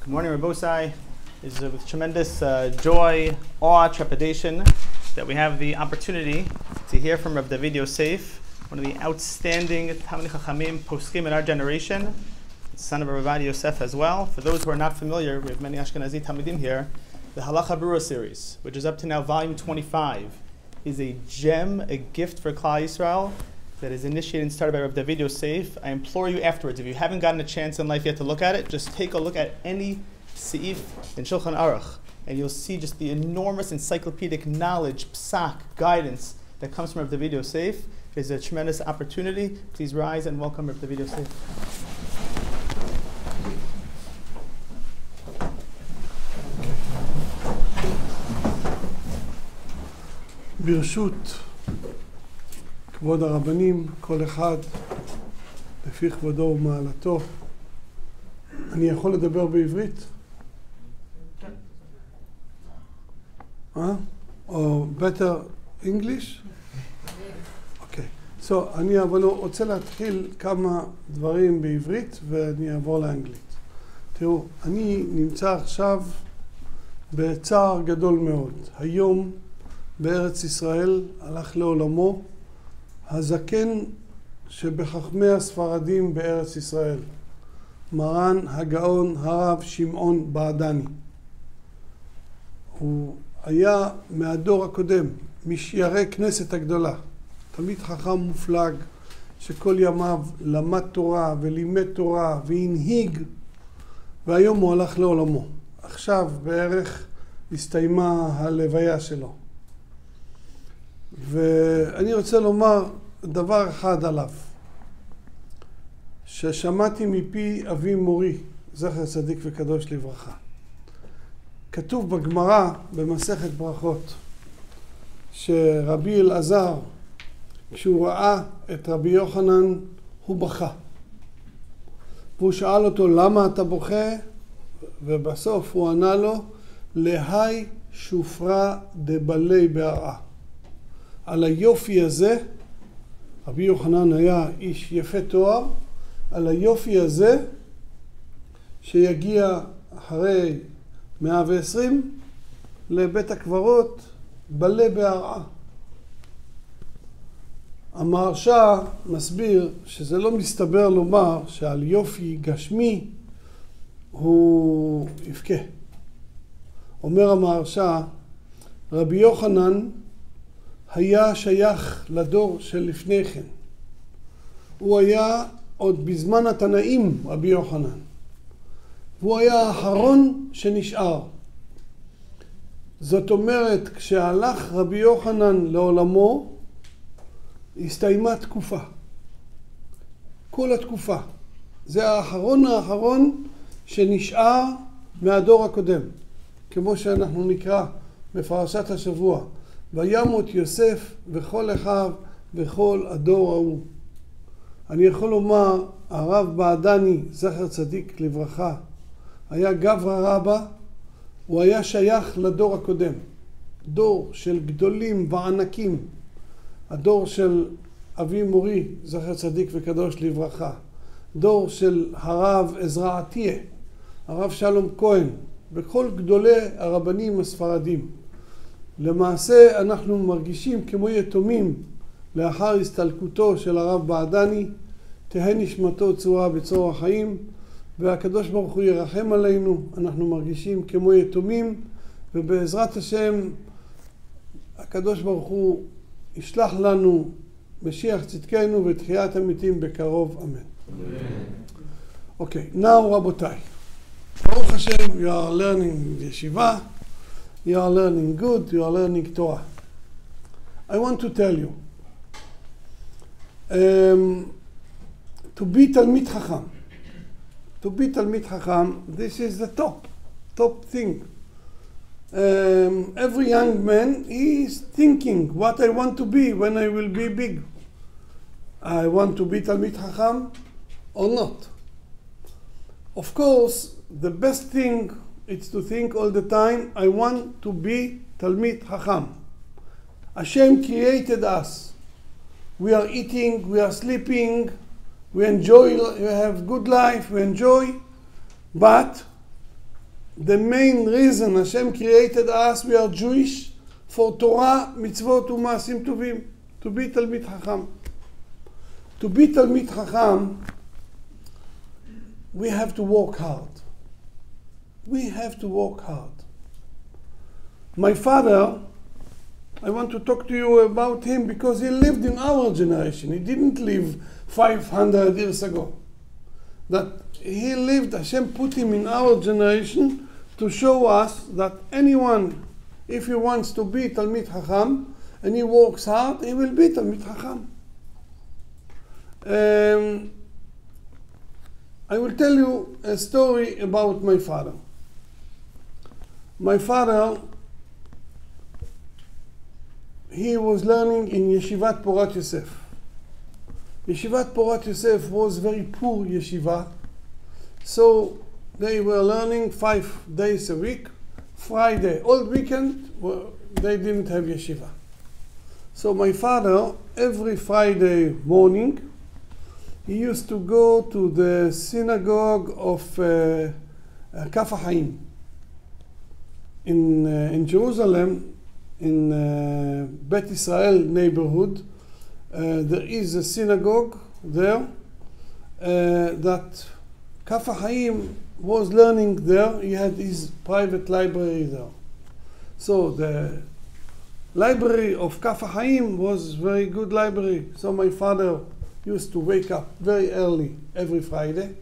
Good morning, Rabbosai. It's with tremendous joy, awe, trepidation that we have the opportunity to hear from Rabbi David Yosef, one of the outstanding Talmidei Chachamim poskim in our generation, son of Rabbi David Yosef as well. For those who are not familiar, we have many Ashkenazi Talmidim here. The Halacha Brura series, which is up to now volume 25, is a gem, a gift for Klal Yisrael that is initiated and started by Rabbi David Yosef. I implore you afterwards, if you haven't gotten a chance in life yet to look at it, just take a look at any seif in Shulchan Aruch, and you'll see just the enormous encyclopedic knowledge, psak, guidance that comes from Rabbi David Yosef. It is a tremendous opportunity. Please rise and welcome Rabbi David Yosef. ברשות כבוד הרבנים, כל אחד לפי כבודו ומעלתו. אני יכול לדבר בעברית? או better English? אוקיי. So, אני אבל רוצה להתחיל כמה דברים בעברית ואני אעבור לאנגלית. תראו, אני נמצא עכשיו בצער גדול מאוד. היום בארץ ישראל הלך לעולמו הזקן שבחכמי הספרדים בארץ ישראל, מרן HaGaon הרב שמעון בעדני. הוא היה מהדור הקודם, משיירי כנסת הגדולה, תלמיד חכם מופלג שכל ימיו למד תורה ולימד תורה והנהיג, והיום הוא הלך לעולמו. עכשיו בערך הסתיימה הלוויה שלו. ואני רוצה לומר דבר אחד עליו, ששמעתי מפי אבי מורי, זכר צדיק וקדוש לברכה. כתוב בגמרא במסכת ברכות, שרבי אלעזר, כשהוא ראה את רבי יוחנן, הוא בכה. והוא שאל אותו, למה אתה בוכה? ובסוף הוא ענה לו, להי שופרה דבלי בהרעה. על היופי הזה, רבי יוחנן היה איש יפה תואר, על היופי הזה שיגיע אחרי 120 לבית הקברות בלה בהרעה. המהרש"א מסביר שזה לא מסתבר לומר שעל יופי גשמי הוא יבכה. אומר המהרש"א, רבי יוחנן היה שייך לדור של לפני כן. הוא היה עוד בזמן התנאים, רבי יוחנן. והוא היה האחרון שנשאר. זאת אומרת, כשהלך רבי יוחנן לעולמו, הסתיימה תקופה. כל התקופה. זה האחרון שנשאר מהדור הקודם. כמו שאנחנו נקרא בפרשת השבוע. וימות יוסף וכל אחיו וכל הדור ההוא. אני יכול לומר, הרב בעדני, זכר צדיק לברכה, היה גברא רבא, הוא היה שייך לדור הקודם. דור של גדולים וענקים. הדור של אבי מורי, זכר צדיק וקדוש לברכה. דור של הרב עזרא עטיה, הרב שלום כהן, וכל גדולי הרבנים הספרדים. למעשה אנחנו מרגישים כמו יתומים לאחר הסתלקותו של הרב בעדני, תהא נשמתו צורה בצור החיים, והקדוש ברוך הוא ירחם עלינו. אנחנו מרגישים כמו יתומים, ובעזרת השם הקדוש ברוך הוא ישלח לנו משיח צדקנו ותחיית המתים בקרוב, אמן. Okay, now רבותיי, ברוך השם, you are learning yeshiva. You are learning good, you are learning Torah. I want to tell you, to be Talmid Chacham, this is the top thing. Every young man is thinking what I want to be when I will be big. I want to be Talmid Chacham or not. Of course, the best thing it's to think all the time, I want to be Talmid Chacham. Hashem created us. We are eating, we are sleeping, we enjoy, we have good life, we enjoy, but the main reason Hashem created us, we are Jewish, for Torah, mitzvot, u'maasim tovim, to be Talmid Chacham. To be Talmid Chacham, we have to work hard. We have to work hard. My father, I want to talk to you about him because he lived in our generation. He didn't live 500 years ago. That he lived, Hashem put him in our generation to show us that anyone, if he wants to be Talmid Chacham and he works hard, he will be Talmid Chacham. I will tell you a story about my father. My father, he was learning in Yeshivat Porat Yosef. Yeshivat Porat Yosef was very poor yeshiva, so they were learning 5 days a week. Friday, all weekend, they didn't have yeshiva. So my father, every Friday morning, he used to go to the synagogue of Kaf HaChaim in Jerusalem, in Bet Israel neighborhood. There is a synagogue there that Kaf HaChaim was learning there. He had his private library there. So the library of Kaf HaChaim was very good library. So my father used to wake up very early every Friday.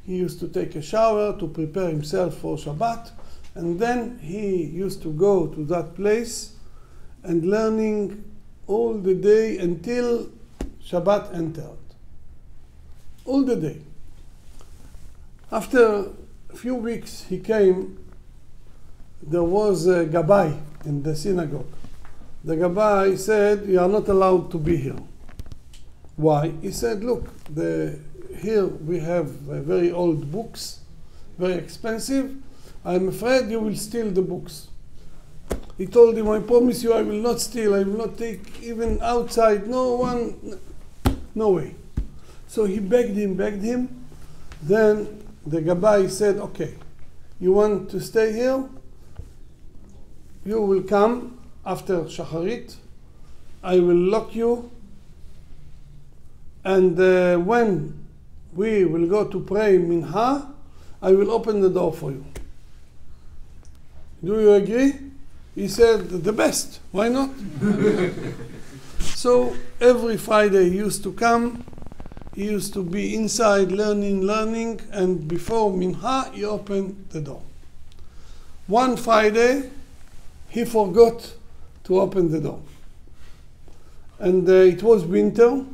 He used to take a shower to prepare himself for Shabbat, and then he used to go to that place and learning all the day until Shabbat entered. All the day. After a few weeks he came, there was a Gabbai in the synagogue. The Gabbai said, "You are not allowed to be here." Why? He said, "Look, here we have very old books, very expensive. I'm afraid you will steal the books." He told him, "I promise you I will not steal, I will not take even outside, no way." So he begged him. Then the Gabbai said, "Okay, you want to stay here? You will come after Shacharit, I will lock you, and when we will go to pray Minha, I will open the door for you. Do you agree?" He said, "The best, why not?" So every Friday he used to come, he used to be inside learning, and before Minha he opened the door. One Friday he forgot to open the door. And it was winter,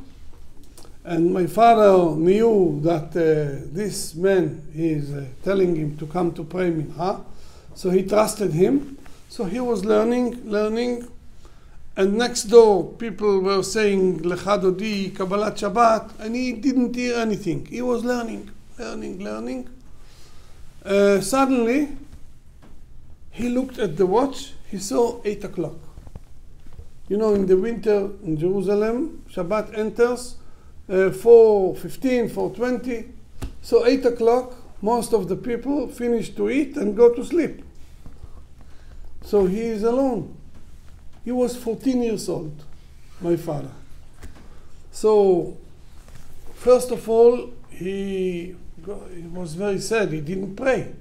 and my father knew that this man is telling him to come to pray Minha, so he trusted him. So he was learning, and next door people were saying Lecha Dodi, Kabbalat Shabbat, and he didn't hear anything. He was learning. Suddenly, he looked at the watch, he saw 8 o'clock. You know, in the winter in Jerusalem, Shabbat enters 4:15, 4:20. So 8 o'clock, most of the people finish to eat and go to sleep. So he is alone. He was 14 years old, my father. So, first of all, he was very sad. He didn't pray.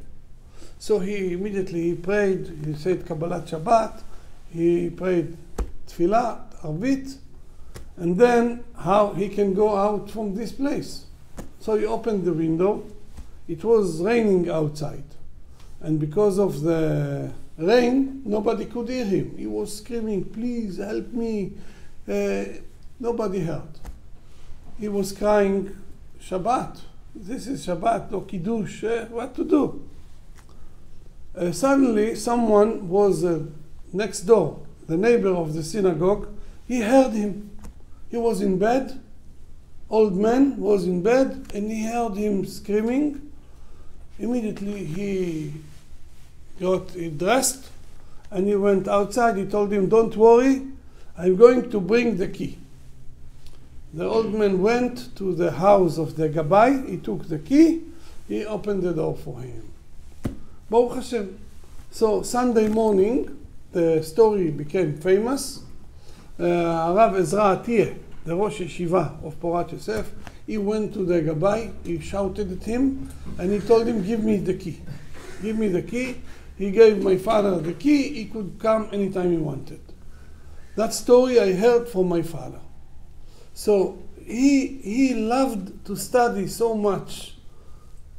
So he immediately prayed. He said Kabbalat Shabbat. He prayed Tfilah, Arvit. And then how he can go out from this place. So he opened the window. It was raining outside. And because of the rain, nobody could hear him. He was screaming, "Please help me." Nobody heard. He was crying, "Shabbat. This is Shabbat, no Kiddush. What to do?" Suddenly, someone was next door, the neighbor of the synagogue. He heard him. He was in bed. Old man was in bed, and he heard him screaming. Immediately, he got dressed and he went outside. He told him, "Don't worry, I'm going to bring the key." The old man went to the house of the Gabbai. He took the key. He opened the door for him. Baruch Hashem. So Sunday morning, the story became famous. Rav Ezra Atiyeh, the Rosh Yeshiva of Porat Yosef, he went to the Gabbai, he shouted at him, and he told him, give me the key. Give me the key. He gave my father the key, he could come anytime he wanted. That story I heard from my father. So he loved to study so much.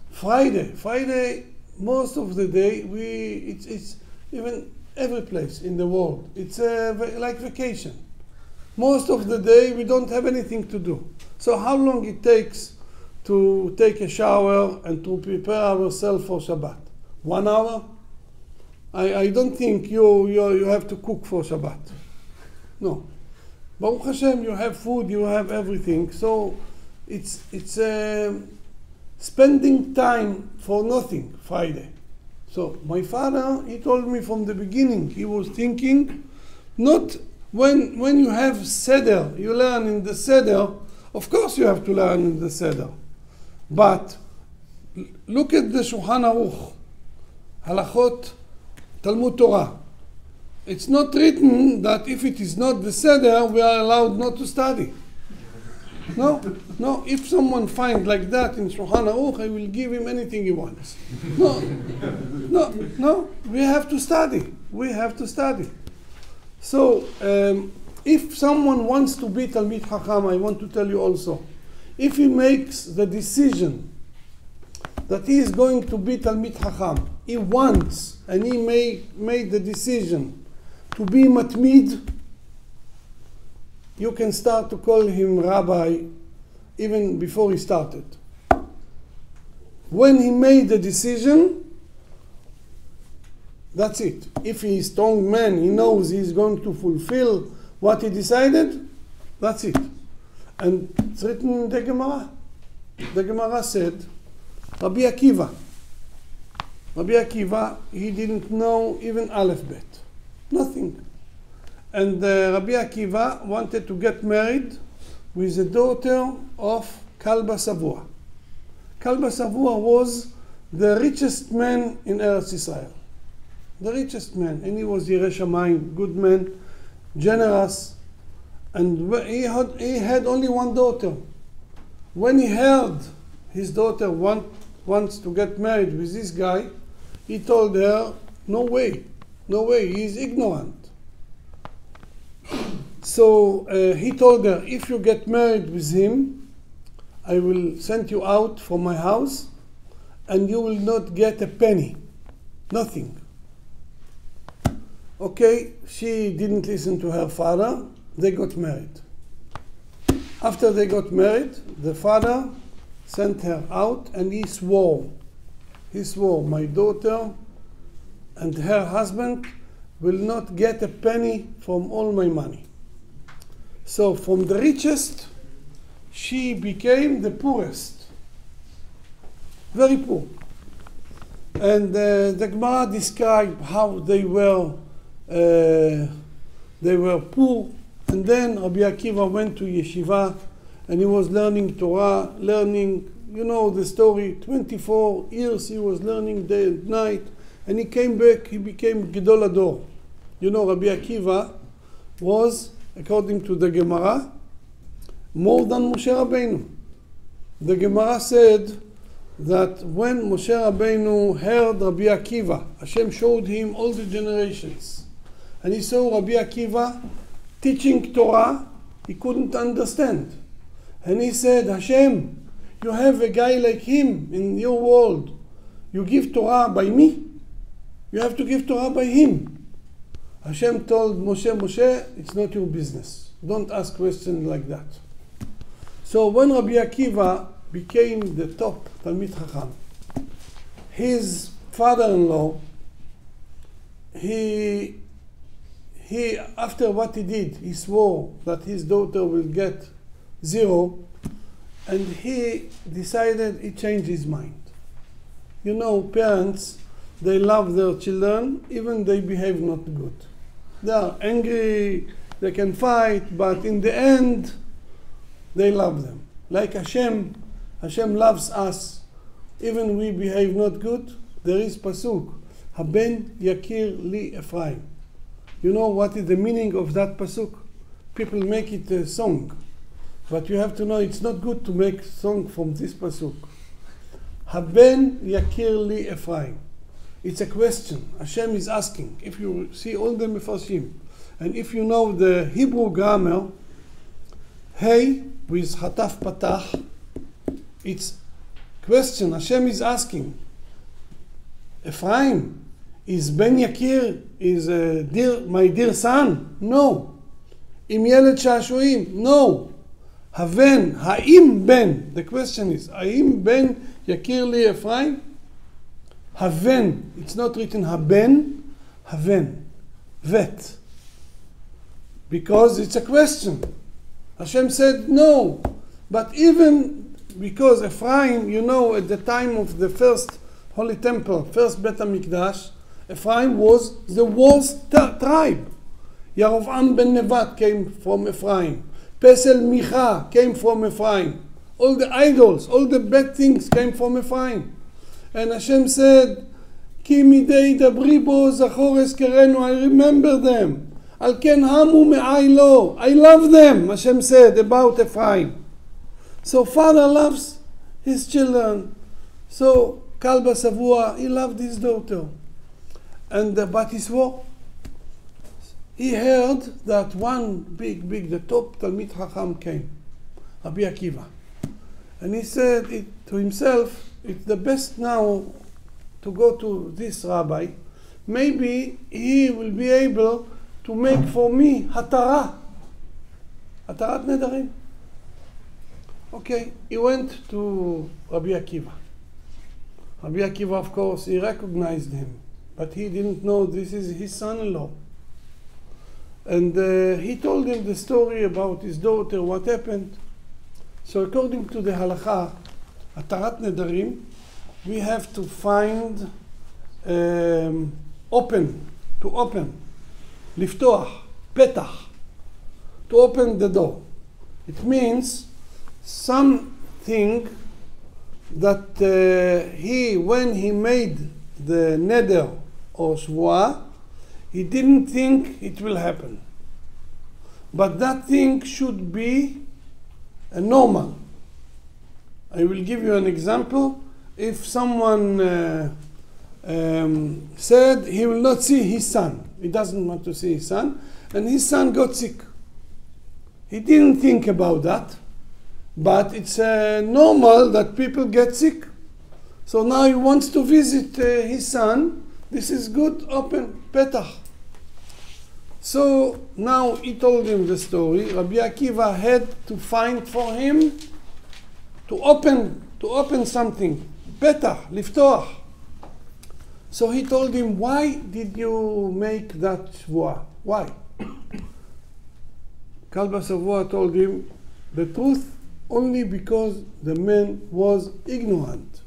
Friday, most of the day, it's even every place in the world. It's like vacation. Most of the day we don't have anything to do. So how long it takes to take a shower and to prepare ourselves for Shabbat? 1 hour? I don't think you have to cook for Shabbat. No. Baruch Hashem, you have food, you have everything. So it's spending time for nothing, Friday. So my father, he told me from the beginning, he was thinking, not when you have Seder, you learn in the Seder, of course you have to learn in the Seder. But look at the Shulchan Aruch, Halachot, Talmud Torah. It's not written that if it is not the Seder, we are allowed not to study. No. If someone finds like that in Shulchan Aruch, I will give him anything he wants. No. We have to study. We have to study. So, if someone wants to be Talmid Chacham, I want to tell you also, if he makes the decision that he is going to be Talmid Chacham, he wants, and he made the decision to be Matmid, you can start to call him Rabbi even before he started. When he made the decision, that's it. If he is a strong man, he knows he is going to fulfill what he decided, that's it. And it's written in the Gemara. The Gemara said, Rabbi Akiva, he didn't know even Aleph Bet. Nothing. And Rabbi Akiva wanted to get married with the daughter of Kalba Savua. Kalba Savua was the richest man in Eretz Israel. The richest man. And he was Yireh Shamayim, good man, generous. And he had only one daughter. When he heard his daughter wants to get married with this guy, he told her, no way, he is ignorant. So he told her, if you get married with him, I will send you out from my house and you will not get a penny. Nothing. Okay, she didn't listen to her father. They got married. After they got married, the father sent her out and he swore, my daughter and her husband will not get a penny from all my money. So from the richest, she became the poorest. Very poor. And the Gemara described how they were poor. And then Rabbi Akiva went to yeshiva and he was learning Torah, you know the story, 24 years he was learning day and night. And he came back, he became Gedol Ador. You know, Rabbi Akiva was, according to the Gemara, more than Moshe Rabbeinu. The Gemara said that when Moshe Rabbeinu heard Rabbi Akiva, Hashem showed him all the generations. And he saw Rabbi Akiva teaching Torah, he couldn't understand. And he said, Hashem, you have a guy like him in your world. You give Torah by me? You have to give Torah by him. Hashem told Moshe, it's not your business. Don't ask questions like that. So when Rabbi Akiva became the top Talmid Chacham, his father-in-law, he after what he did, he swore that his daughter will get 0, and he decided, he changed his mind. You know, parents, they love their children, even they behave not good. They are angry, they can fight, but in the end, they love them. Like Hashem loves us. Even we behave not good, there is pasuk. Haben yakir li Ephraim. You know what is the meaning of that pasuk? People make it a song. But you have to know it's not good to make song from this pasuk. Haben yakir li Ephraim. It's a question. Hashem is asking. If you see all the mefarshim, and if you know the Hebrew grammar, hey with hataf patach, it's question. Hashem is asking. Ephraim is Ben Yakir, is my dear son? No. Im Yeled Shashuim? No. Haven, Haim Ben. The question is, Haim Ben Yakir li Ephraim? Haven. It's not written Haben. Haven. Vet. Because it's a question. Hashem said no. But even because Ephraim, you know, at the time of the first Holy Temple, first Bet HaMikdash, Ephraim was the worst tribe. Yarovam ben Nevat came from Ephraim. Pesel Micha came from Ephraim. All the idols, all the bad things came from Ephraim. And Hashem said, Ki midei dabri bo zachor eskerenu, I remember them. Al ken hamu me'ai lo, I love them, Hashem said about Ephraim. So father loves his children. So Kalba Savua, he loved his daughter. And but his war, he heard that one the top Talmid Chacham came, Rabbi Akiva. And he said to himself, it's the best now to go to this rabbi. Maybe he will be able to make for me Hatarat Nedarim. Okay, he went to Rabbi Akiva. Rabbi Akiva, of course, he recognized him, but he didn't know this is his son-in-law. And he told him the story about his daughter, what happened. So according to the halacha, Hatarat Nedarim, we have to find, open, לפתוח, petach, to open the door. It means something that when he made the neder or shvuah, he didn't think it will happen. But that thing should be normal. I will give you an example. If someone said he will not see his son, he doesn't want to see his son, and his son got sick. He didn't think about that, but it's normal that people get sick. So now he wants to visit his son. This is good, open, petach. So now he told him the story. Rabbi Akiva had to find for him to open something, petach, liftoach. So he told him, why did you make that shvuah? Why? Kalba Savua told him the truth only because the man was ignorant.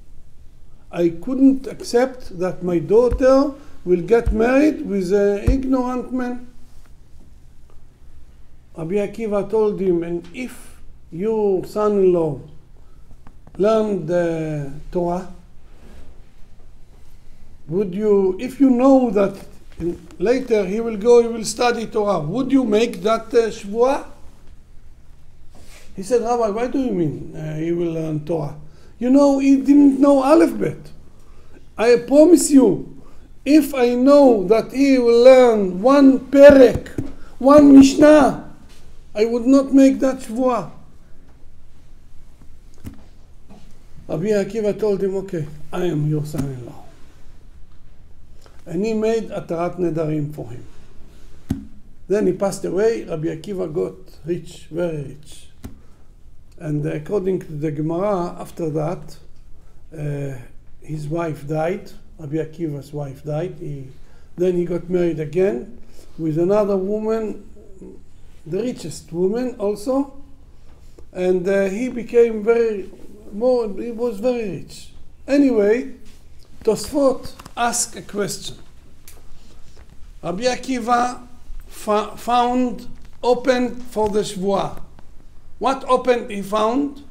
I couldn't accept that my daughter will get married with an ignorant man. Rabbi Akiva told him, and if your son-in-law learned the Torah, if you know that later he will study Torah, would you make that shvuah? He said, Rabbi, what do you mean he will learn Torah? You know, he didn't know alphabet. I promise you, if I know that he will learn one perek, one mishnah, I would not make that shvuah. Rabbi Akiva told him, okay, I am your son-in-law. And he made Hatarat Nedarim for him. Then he passed away. Rabbi Akiva got rich, very rich. And according to the Gemara, after that, his wife died. Rabbi Akiva's wife died. Then he got married again with another woman, the richest woman also. And he became he was very rich. Anyway, Tosfot asked a question. Rabbi Akiva found open for the shvuah. What open he found?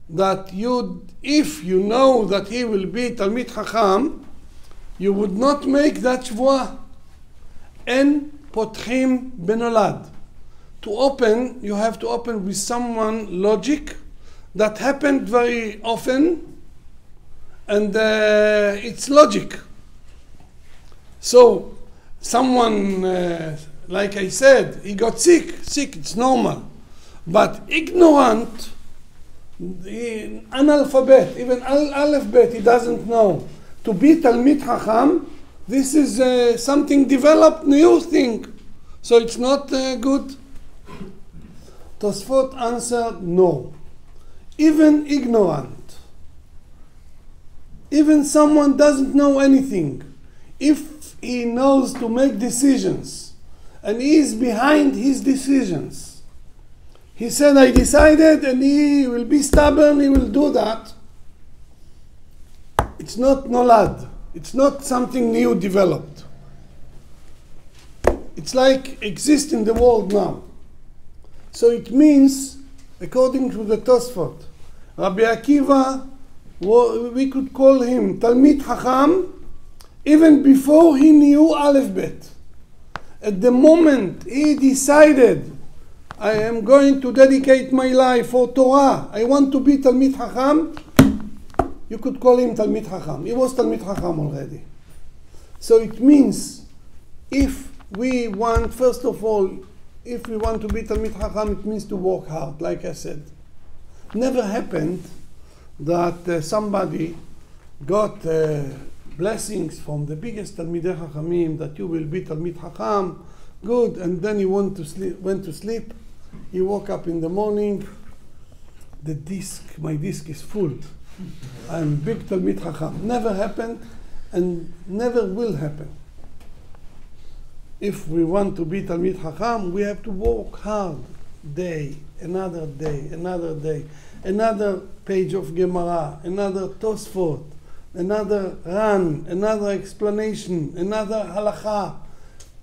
That if you know that he will be Talmid Chacham, you would not make that שבועה. אין פותחים בנולד. To open, you have to open with someone logic that happened very often, and it's logic. So, someone, like I said, he got sick, it's normal. But ignorant, analphabet, even alphabet, he doesn't know. To be Talmid Chacham, this is something developed, new thing. So it's not good. Tosfot answered no. Even ignorant, even someone doesn't know anything, if he knows to make decisions and he is behind his decisions, he said, I decided, and he will be stubborn, he will do that. It's not nolad. It's not something new developed. It's like exists in the world now. So it means, according to the Tosfot, Rabbi Akiva, we could call him Talmid Chacham, even before he knew Aleph Bet. At the moment he decided, I am going to dedicate my life for Torah, I want to be Talmid Chacham, you could call him Talmid Chacham. He was Talmid Chacham already. So it means, if we want, first of all, if we want to be Talmid Chacham, it means to work hard, like I said. Never happened that somebody got blessings from the biggest Talmidei Chachamim, that you will be Talmid Chacham, good, and then he went to sleep. He woke up in the morning, my disk is full. I'm big Talmid Chacham. Never happened and never will happen. If we want to be Talmid Chacham, we have to work hard, day, another page of Gemara, another Tosfot, another Ran, another explanation, another halacha,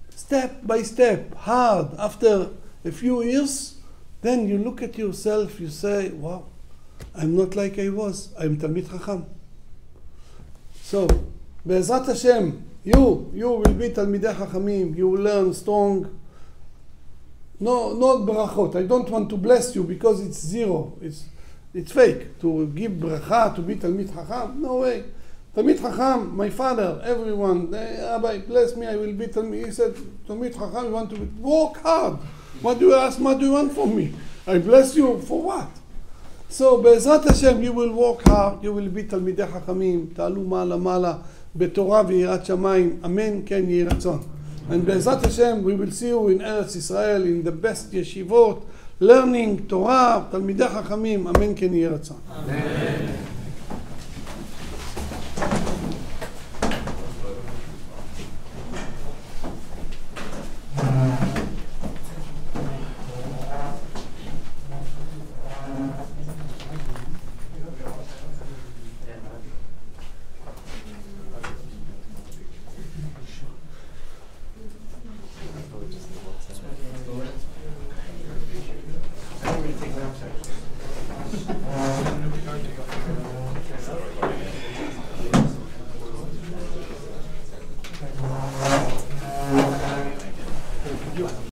step by step, hard. After a few years, then you look at yourself, you say, wow, I'm not like I was, I'm Talmid Chacham. So, Be'ezrat Hashem, you will be Talmidei Chachamim, you will learn strong. No brachot. I don't want to bless you because it's zero. It's fake. To give bracha, to be Talmid Chacham, no way. Talmid Chacham, my father, everyone, Rabbi, bless me, I will be Talmid. He said, Talmid Chacham, you want to work hard. What do you ask, what do you want from me? I bless you for what? So, Be'ezrat Hashem, you will work hard, you will be Talmidei Chachamim, תעלו מעלה מעלה, בתורה ויראת שמיים, אמן כן יהי רצון. And Be'ezrat Hashem, we will see you in Eretz Israel, in the best yeshivot, learning Torah, Talmidei Chachamim, amen כן יהי רצון. Amen.